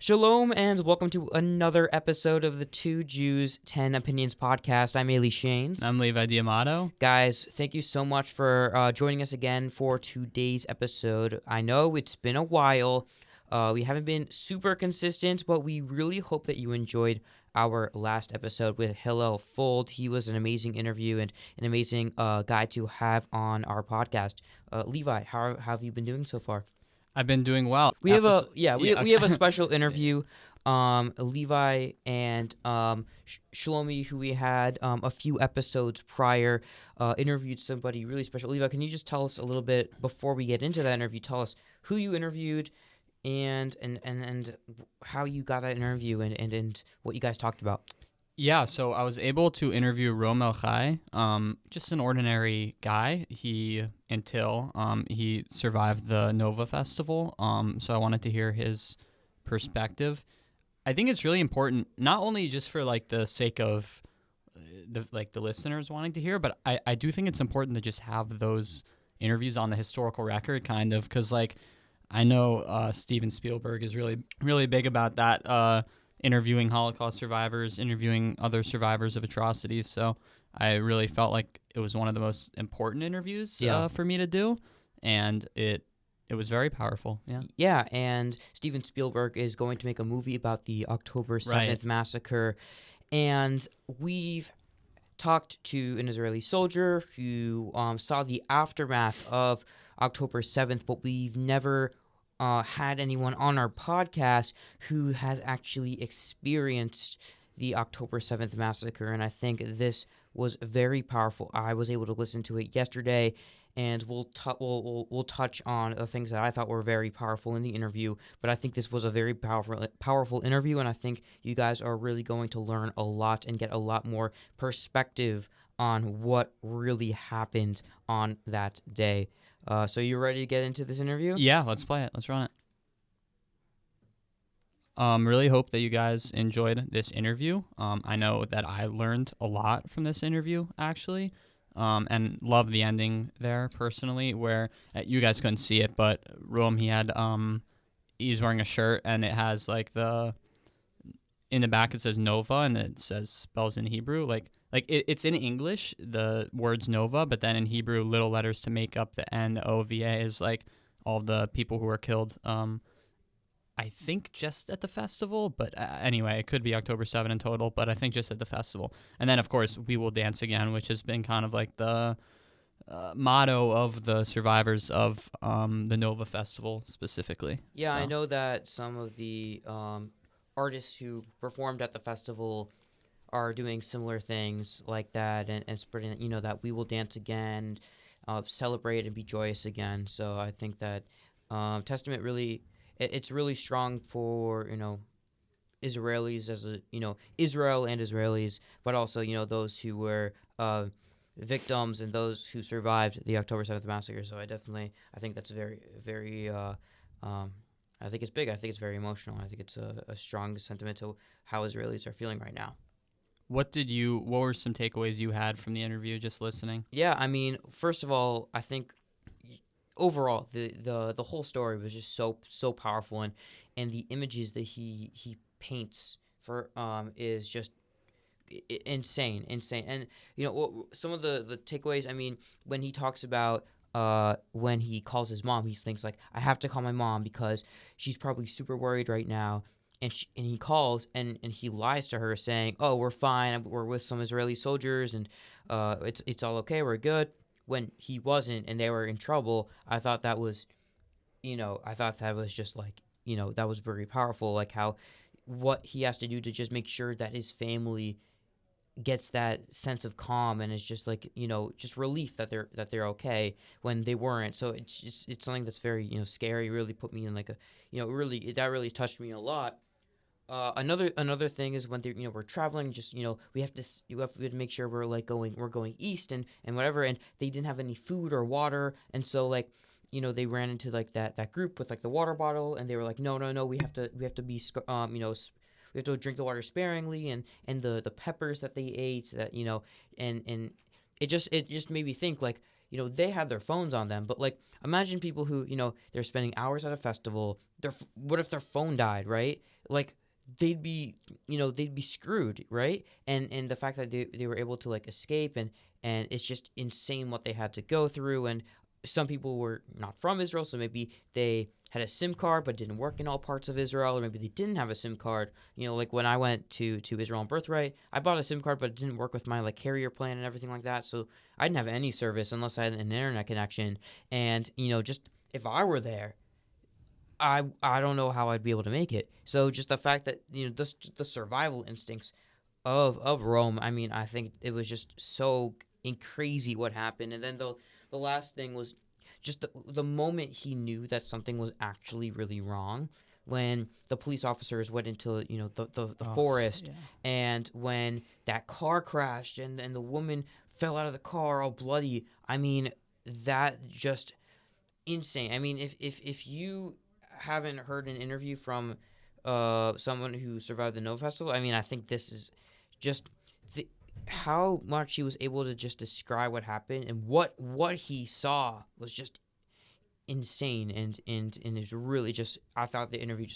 Shalom and welcome to another episode of the Two Jews, 10 Opinions podcast. I'm Ailee Shanes. I'm Levi D'Amato. Guys, thank you so much for joining us again for today's episode. I know it's been a while. We haven't been super consistent, but we really hope that you enjoyed our last episode with Hillel Fuld. He was an amazing interview and an amazing guy to have on our podcast. Levi, how have you been doing so far? I've been doing well. We have a special interview. Levi and Shlomi, who we had a few episodes prior, interviewed somebody really special. Levi, can you just tell us a little bit before we get into that interview? Tell us who you interviewed and how you got that interview and what you guys talked about. Yeah, so I was able to interview Rom El-Hai, just an ordinary guy. He survived the Nova Festival, so I wanted to hear his perspective. I think it's really important, not only just for like the sake of the listeners wanting to hear, but I do think it's important to just have those interviews on the historical record, kind of, because like I know Steven Spielberg is really, really big about that, interviewing Holocaust survivors, interviewing other survivors of atrocities. So I really felt like it was one of the most important interviews for me to do, and it was very powerful. Yeah, and Steven Spielberg is going to make a movie about the October 7th massacre, and we've talked to an Israeli soldier who saw the aftermath of October 7th, but we've never had anyone on our podcast who has actually experienced the October 7th massacre, and I think this was very powerful. I was able to listen to it yesterday, and we'll touch on the things that I thought were very powerful in the interview, but I think this was a very powerful interview, and I think you guys are really going to learn a lot and get a lot more perspective on what really happened on that day. So you ready to get into this interview? Yeah, let's play it. Let's run it. Really hope that you guys enjoyed this interview. I know that I learned a lot from this interview, actually, and love the ending there personally, where you guys couldn't see it, but Rom, he's wearing a shirt, and it has like in the back it says Nova, and it spells in Hebrew, it's in English, the words Nova, but then in Hebrew, little letters to make up the N, the O-V-A is like all the people who were killed, I think just at the festival, but anyway, it could be October 7 in total, but I think just at the festival. And then, of course, We Will Dance Again, which has been kind of like the motto of the survivors of the Nova Festival specifically. Yeah, so. I know that some of the artists who performed at the festival are doing similar things like that and spreading, that we will dance again, celebrate and be joyous again. So I think that Testament really, it's really strong for, Israelis as Israel and Israelis, but also, those who were victims and those who survived the October 7th massacre. So I think that's very, very, I think it's big. I think it's very emotional. I think it's a strong sentiment to how Israelis are feeling right now. What were some takeaways you had from the interview just listening? Yeah, I mean, first of all, I think overall the whole story was just so powerful, and the images that he paints for is just insane. And some of the takeaways, I mean, when he talks about when he calls his mom, he thinks like, I have to call my mom because she's probably super worried right now. And he calls and he lies to her saying, "Oh, we're fine. We're with some Israeli soldiers and it's all okay. We're good." When he wasn't and they were in trouble, I thought that was, just like, that was very powerful. Like what he has to do to just make sure that his family gets that sense of calm and it's just like, just relief that they're okay when they weren't. So it's something that's very, scary. Really put me in like a, that really touched me a lot. Another thing is when we're traveling, just we have to make sure we're going east and whatever, and they didn't have any food or water, and so like they ran into like that group with like the water bottle, and they were like, no, we have to be we have to drink the water sparingly, and the peppers that they ate, that and it just made me think like, they have their phones on them, but like imagine people who they're spending hours at a festival. What if their phone died, right? like they'd be screwed, right? And the fact that they were able to like escape, and it's just insane what they had to go through. And some people were not from Israel, so maybe they had a SIM card but didn't work in all parts of Israel, or maybe they didn't have a SIM card. Like when I went to Israel on Birthright, I bought a SIM card but it didn't work with my like carrier plan and everything like that, so I didn't have any service unless I had an internet connection. And just if I were there, I don't know how I'd be able to make it. So just the fact that the survival instincts of Rome, I mean, I think it was just so crazy what happened. And then the last thing was just the moment he knew that something was actually really wrong, when the police officers went into the forest, yeah. and when that car crashed and the woman fell out of the car all bloody. I mean, that just insane. I mean, if you haven't heard an interview from someone who survived the Nova Festival, I mean, I think this is just how much he was able to just describe what happened, and what he saw was just insane. And it's really just, I thought the interview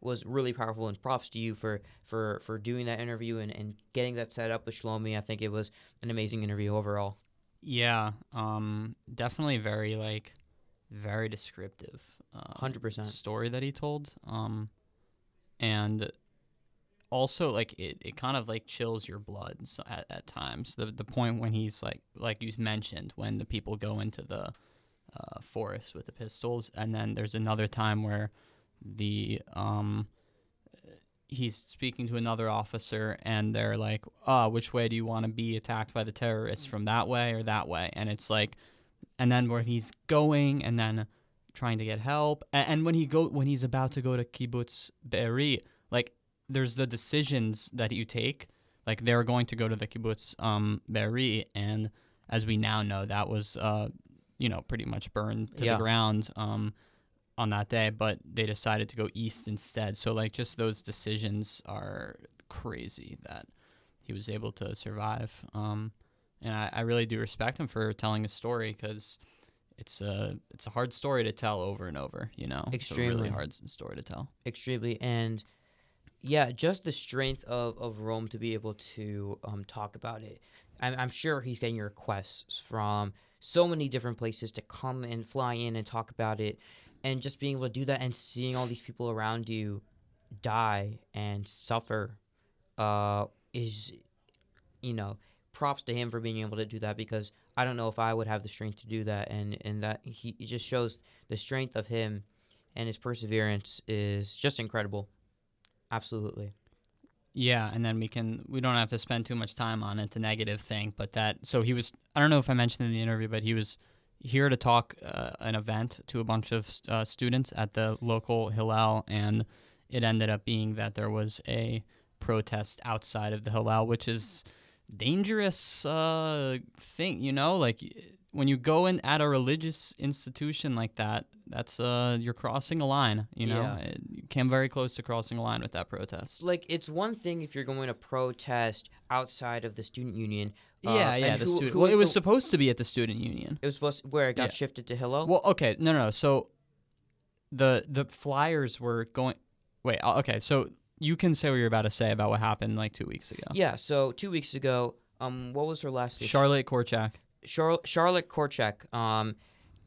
was really powerful, and props to you for doing that interview and getting that set up with Shlomi. I think it was an amazing interview overall. Yeah, definitely very descriptive 100%. story that he told. And also like it kind of like chills your blood at times. The point when he's like you mentioned, when the people go into the forest with the pistols, and then there's another time where the he's speaking to another officer, and they're like, which way do you want to be attacked by the terrorists, from that way or that way? And it's like, and then where he's going and then trying to get help, and when he's about to go to Kibbutz Be'eri, like there's the decisions that you take. Like they're going to go to the Kibbutz Be'eri, and as we now know, that was pretty much burned to the ground on that day, but they decided to go east instead. So like just those decisions are crazy that he was able to survive. And I really do respect him for telling his story, because it's a hard story to tell over and over, Extremely. It's a really hard story to tell. Extremely. And yeah, just the strength of Rome to be able to talk about it. I'm sure he's getting requests from so many different places to come and fly in and talk about it, and just being able to do that and seeing all these people around you die and suffer is, props to him for being able to do that, because I don't know if I would have the strength to do that. And that it just shows the strength of him, and his perseverance is just incredible. Absolutely. Yeah, and then we don't have to spend too much time on it, the negative thing, but so he was, I don't know if I mentioned in the interview, but he was here to talk an event to a bunch of students at the local Hillel, and it ended up being that there was a protest outside of the Hillel, which is dangerous thing, like when you go in at a religious institution like that, that's you're crossing a line, Yeah. You came very close to crossing a line with that protest. Like, it's one thing if you're going to protest outside of the student union. Yeah, and it was supposed to be at the student union. It was supposed to, where it got shifted to Hillel. Well, okay, no. So the flyers were going. Wait, okay. So you can say what you're about to say about what happened like 2 weeks ago. Yeah. So 2 weeks ago, what was her last name? Charlotte Korchak. Charlotte Korchak.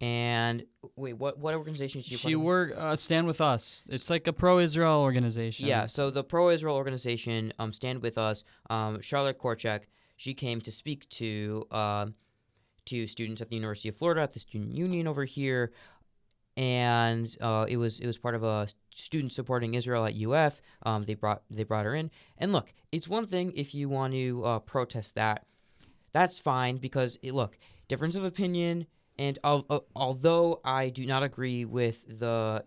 And wait, what organization is she? She worked Stand With Us. It's like a pro-Israel organization. Yeah. So the pro-Israel organization, Stand With Us. Charlotte Korchak. She came to speak to students at the University of Florida, at the student union over here, and it was part of a student supporting Israel at UF. They brought her in, and look, it's one thing if you want to protest that. That's fine, because look, difference of opinion, and although I do not agree with the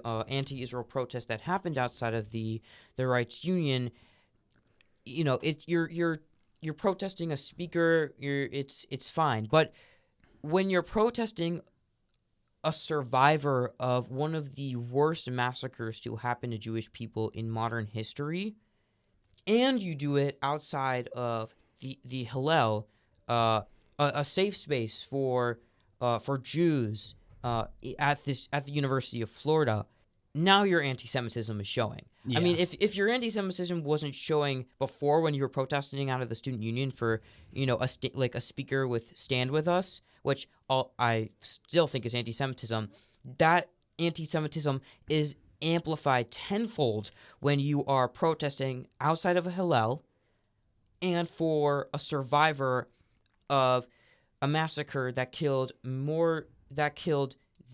anti-Israel protest that happened outside of the rights union, it's you're protesting a speaker. It's fine, but when you're protesting a survivor of one of the worst massacres to happen to Jewish people in modern history, and you do it outside of the Hillel, a safe space for Jews at the University of Florida, now your anti-Semitism is showing. Yeah. I mean, if your anti-Semitism wasn't showing before when you were protesting out of the student union for, a speaker with Stand With Us, which I still think is anti-Semitism, that anti-Semitism is amplified tenfold when you are protesting outside of a Hillel and for a survivor of a massacre that killed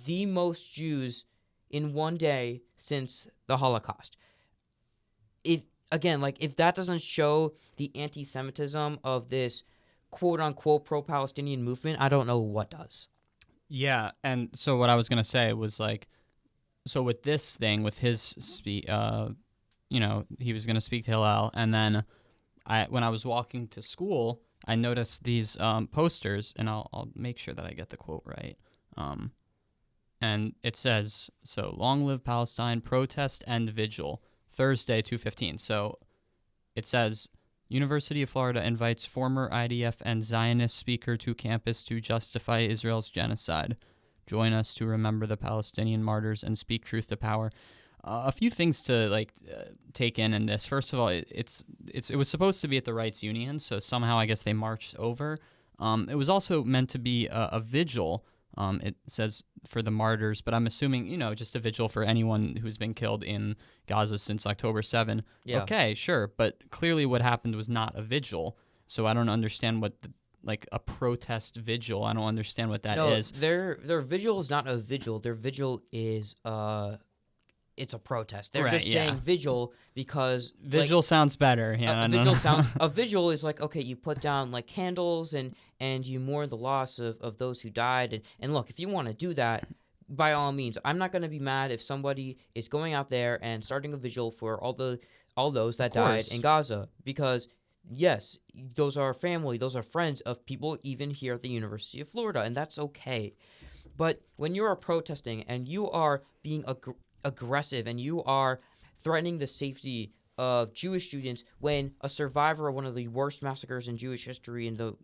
the most Jews in one day since the Holocaust. If that doesn't show the anti-Semitism of this quote-unquote pro-Palestinian movement, I don't know what does. Yeah, and so what I was gonna say was like, so with this thing, with his he was gonna speak to Hillel, and then when I was walking to school, I noticed these posters, and I'll make sure that I get the quote right. And it says, so long live Palestine, protest and vigil, Thursday, 2:15. So it says, University of Florida invites former IDF and Zionist speaker to campus to justify Israel's genocide. Join us to remember the Palestinian martyrs and speak truth to power. A few things to take in this. First of all, it was supposed to be at the Rights Union, so somehow I guess they marched over. It was also meant to be a vigil. It says for the martyrs, but I'm assuming, just a vigil for anyone who's been killed in Gaza since October 7. Yeah. Okay, sure. But clearly what happened was not a vigil. So I don't understand what a protest vigil. I don't understand what that is. Their vigil is not a vigil. Their vigil is it's a protest. They're just saying vigil because vigil sounds better. Yeah, a vigil is like, okay, you put down like candles and you mourn the loss of those who died. And look, if you want to do that, by all means, I'm not going to be mad if somebody is going out there and starting a vigil for all those that died in Gaza, because yes, those are family, those are friends of people even here at the University of Florida, and that's okay. But when you are protesting and you are being aggressive and you are threatening the safety of Jewish students, when a survivor of one of the worst massacres in Jewish history in the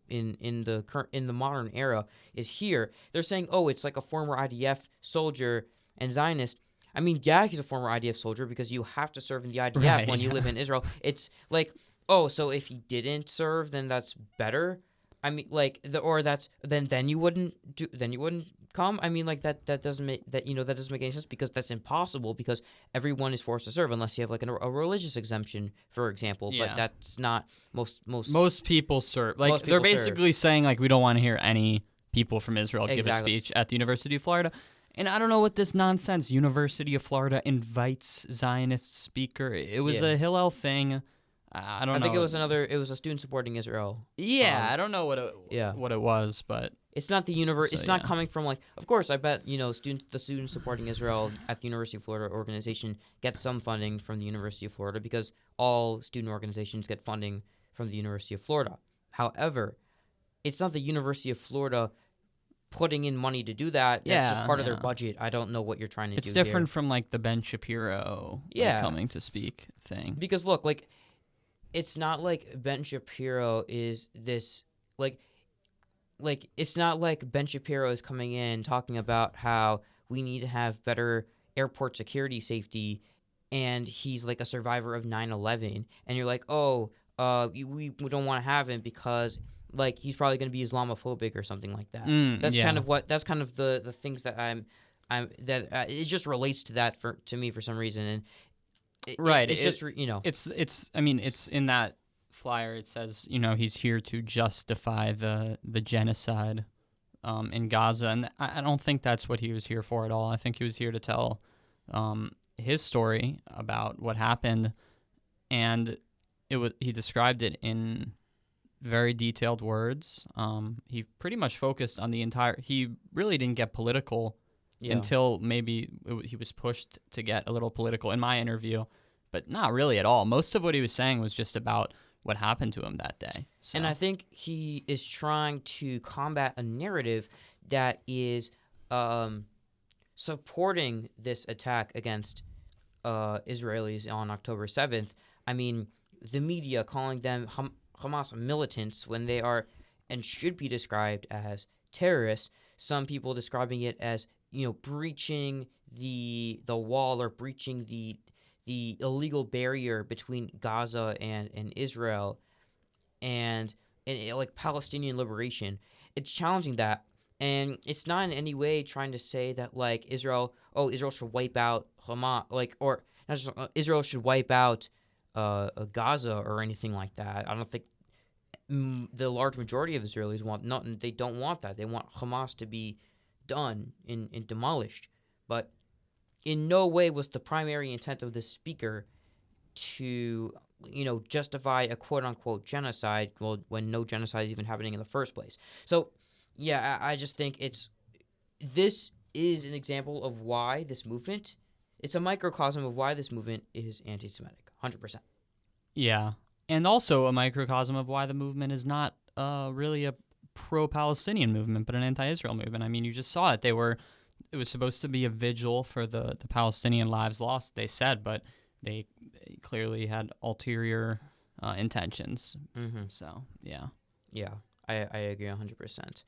modern era is here, they're saying, oh, it's like a former IDF soldier and Zionist. I mean, yeah, he's a former IDF soldier because you have to serve in the IDF when you live in Israel. It's like, oh, so if he didn't serve, then that's better. I mean, then you wouldn't come. I mean, that doesn't make any sense, because that's impossible, because everyone is forced to serve unless you have a religious exemption, for example. Yeah. But that's not most people serve. They're basically saying we don't want to hear any people from Israel give a speech at the University of Florida. And I don't know what this nonsense University of Florida invites Zionist speaker. It was a Hillel thing. I don't know. I think it was a student supporting Israel. Yeah, I don't know what it was, but it's not the it's not coming from of course, I bet, the student supporting Israel at the University of Florida organization gets some funding from the University of Florida, because all student organizations get funding from the University of Florida. However, it's not the University of Florida putting in money to do that. That's just part of their budget. I don't know what you're trying to do. It's different from the Ben Shapiro coming to speak thing. Because look, it's not like Ben Shapiro is this it's not like Ben Shapiro is coming in talking about how we need to have better airport security safety, and he's a survivor of 9/11, and you're like, oh, we don't want to have him because he's probably going to be Islamophobic or something like that. That's kind of the things that it just relates to that to me for some reason. And it's in that flyer. It says, he's here to justify the genocide in Gaza, and I don't think that's what he was here for at all. I think he was here to tell his story about what happened, and he described it in very detailed words. He pretty much focused on he really didn't get political until maybe he was pushed to get a little political in my interview, but not really at all. Most of what he was saying was just about what happened to him that day. So. And I think he is trying to combat a narrative that is supporting this attack against Israelis on October 7th. I mean, the media calling them Hamas militants when they are and should be described as terrorists. Some people describing it as breaching the wall or breaching the illegal barrier between Gaza and Israel and like Palestinian liberation. It's challenging that, and it's not in any way trying to say that like Israel should wipe out Hamas, like, or not just, Israel should wipe out Gaza or anything like that. I don't think the large majority of Israelis want nothing. They don't want that. They want Hamas to be done and demolished. But in no way was the primary intent of this speaker to justify a quote-unquote genocide, well, when no genocide is even happening in the first place. So yeah, I just think this is an example of why this movement, it's a microcosm of why this movement is anti-Semitic, 100%. Yeah, and also a microcosm of why the movement is not really a pro-Palestinian movement, but an anti-Israel movement. I mean, you just saw it. It was supposed to be a vigil for the Palestinian lives lost, they said, but they clearly had ulterior intentions. Mm-hmm. So, yeah. Yeah, I agree 100%.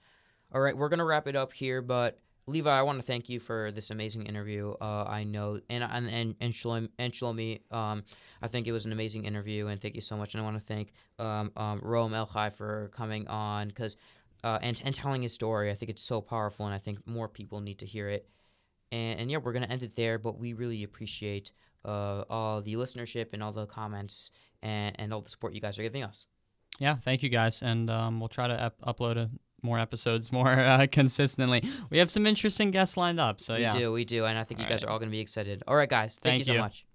All right, we're going to wrap it up here, but Levi, I want to thank you for this amazing interview. I know, and Shlomi, I think it was an amazing interview, and thank you so much. And I want to thank Rom El-Hai for coming on and telling his story. I think it's so powerful, and I think more people need to hear it. And yeah, we're going to end it there, but we really appreciate all the listenership and all the comments and all the support you guys are giving us. Yeah, thank you guys, and we'll try to upload more episodes more consistently. We have some interesting guests lined up, so We do, and I think you guys are all going to be excited. All right, guys, thank you so much.